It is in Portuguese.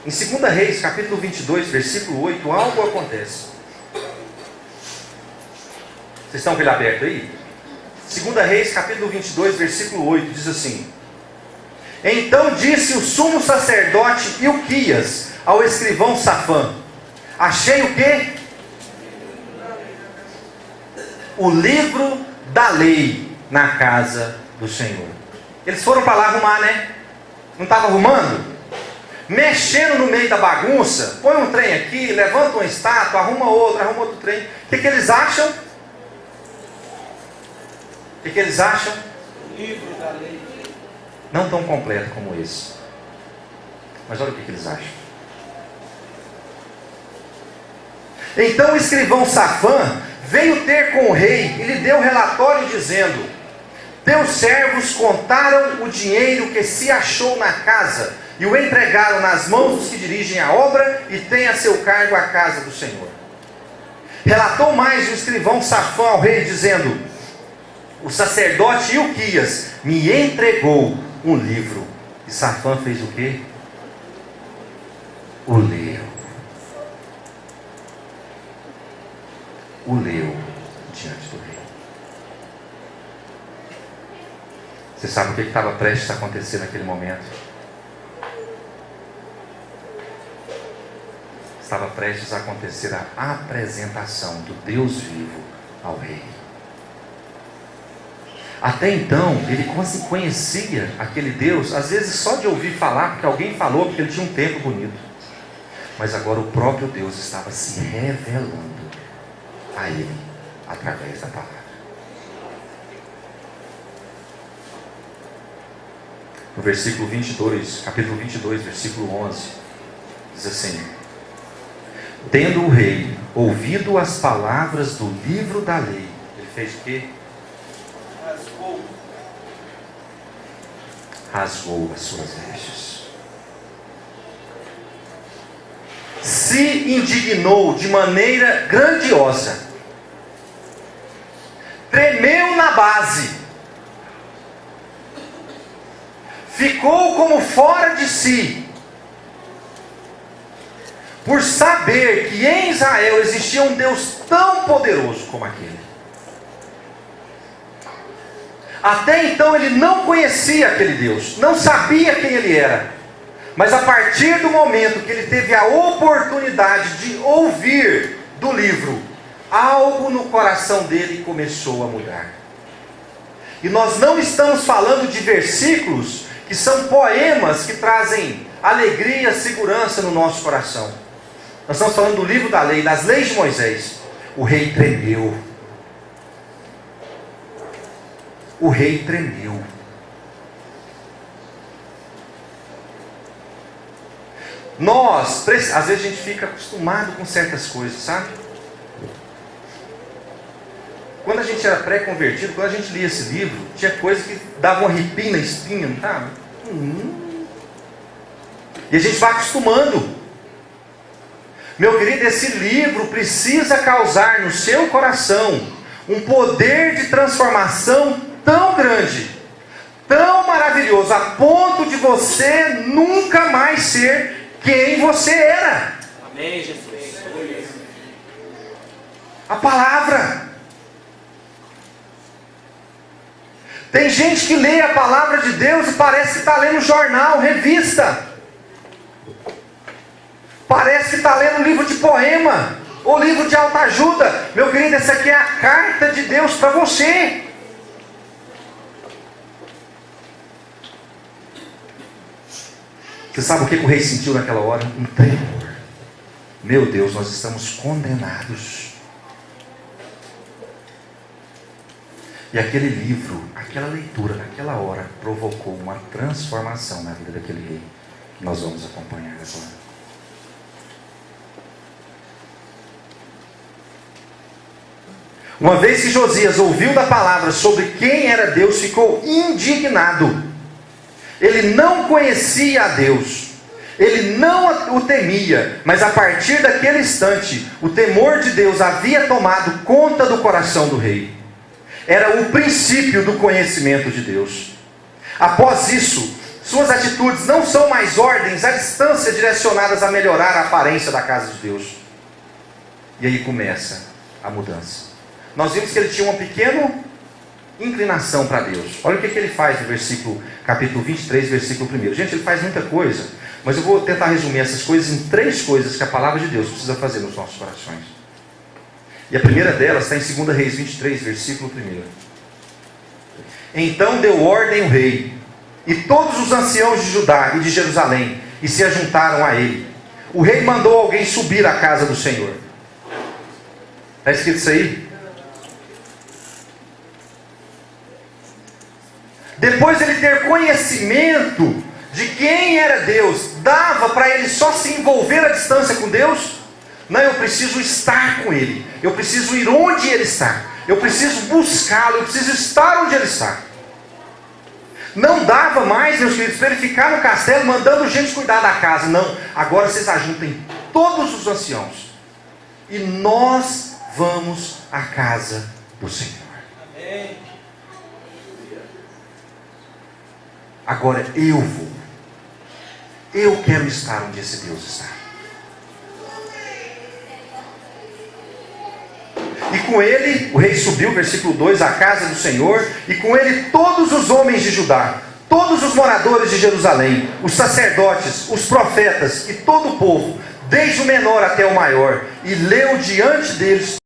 Em 2 Reis, capítulo 22, versículo 8, algo acontece. Vocês estão com ele aberto aí? 2 Reis, capítulo 22, versículo 8, diz assim: Então disse o sumo sacerdote Ilquias ao escrivão Safã: Achei o quê? O livro da lei na casa do Senhor. Eles foram para lá arrumar, né? Não estava arrumando? Mexendo no meio da bagunça, põe um trem aqui, levanta uma estátua, arruma outro trem. O que eles acham? O que eles acham? O livro da lei. Não tão completo como esse. Mas olha o que eles acham. Então o escrivão Safã veio ter com o rei e lhe deu relatório dizendo: Teus servos contaram o dinheiro que se achou na casa e o entregaram nas mãos dos que dirigem a obra e têm a seu cargo a casa do Senhor. Relatou mais o escrivão Safã ao rei dizendo: O sacerdote Ilquias me entregou um livro. E Safã fez o quê? O leu. O leu diante do rei. Você sabe o que estava prestes a acontecer naquele momento? Estava prestes a acontecer a apresentação do Deus vivo ao rei. Até então, ele conhecia aquele Deus, às vezes só de ouvir falar, porque alguém falou, porque ele tinha um templo bonito. Mas agora o próprio Deus estava se revelando a ele, através da palavra. No versículo 22, capítulo 22, versículo 11, diz assim: Tendo o rei ouvido as palavras do livro da lei, ele fez o quê? Rasgou as suas vestes. Se indignou de maneira grandiosa. Tremeu na base. Ficou como fora de si. Por saber que em Israel existia um Deus tão poderoso como aquele. Até então ele não conhecia aquele Deus, não sabia quem ele era. Mas a partir do momento que ele teve a oportunidade de ouvir do livro, algo no coração dele começou a mudar. E nós não estamos falando de versículos que são poemas que trazem alegria, segurança no nosso coração. Nós estamos falando do livro da lei, das leis de Moisés. O rei tremeu. O rei tremeu. Nós, às vezes a gente fica acostumado com certas coisas, sabe? Quando a gente era pré-convertido, quando a gente lia esse livro, tinha coisa que dava um arrepio na espinha, não estava? E a gente vai acostumando. Meu querido, esse livro precisa causar no seu coração um poder de transformação tão grande, tão maravilhoso, a ponto de você nunca mais ser quem você era. Amém, Jesus. A palavra. Tem gente que lê a palavra de Deus e parece que está lendo jornal, revista. Parece que está lendo livro de poema ou livro de autoajuda. Meu querido, essa aqui é a carta de Deus para você. Você sabe o que o rei sentiu naquela hora? Um tremor. Meu Deus, nós estamos condenados. E aquele livro, aquela leitura, naquela hora, provocou uma transformação na vida daquele rei, que nós vamos acompanhar agora. Uma vez que Josias ouviu da palavra sobre quem era Deus, ficou indignado. Ele não conhecia a Deus, ele não o temia, mas a partir daquele instante, o temor de Deus havia tomado conta do coração do rei. Era o princípio do conhecimento de Deus. Após isso, Suas atitudes não são mais ordens à distância direcionadas a melhorar a aparência da casa de Deus. E aí começa a mudança. Nós vimos que ele tinha uma pequena inclinação para Deus. Olha o que ele faz no capítulo 23, versículo 1. Gente, ele faz muita coisa, mas eu vou tentar resumir essas coisas em 3 coisas que a palavra de Deus precisa fazer nos nossos corações. E a primeira delas está em 2 Reis 23, versículo 1. Então deu ordem o rei, e todos os anciãos de Judá e de Jerusalém, e se ajuntaram a ele. O rei mandou alguém subir à casa do Senhor. Está escrito isso aí? Depois de ele ter conhecimento de quem era Deus, dava para ele só se envolver à distância com Deus? Não, eu preciso estar com Ele. Eu preciso ir onde Ele está. Eu preciso buscá-lo. Eu preciso estar onde Ele está. Não dava mais, meus queridos, para ele ficar no castelo mandando gente cuidar da casa. Não, agora vocês ajuntem todos os anciãos. E nós vamos à casa do Senhor. Amém. Agora eu vou. Eu quero estar onde esse Deus está. E com ele, o rei subiu, versículo 2, à casa do Senhor, e com ele todos os homens de Judá, todos os moradores de Jerusalém, os sacerdotes, os profetas e todo o povo, desde o menor até o maior, e leu diante deles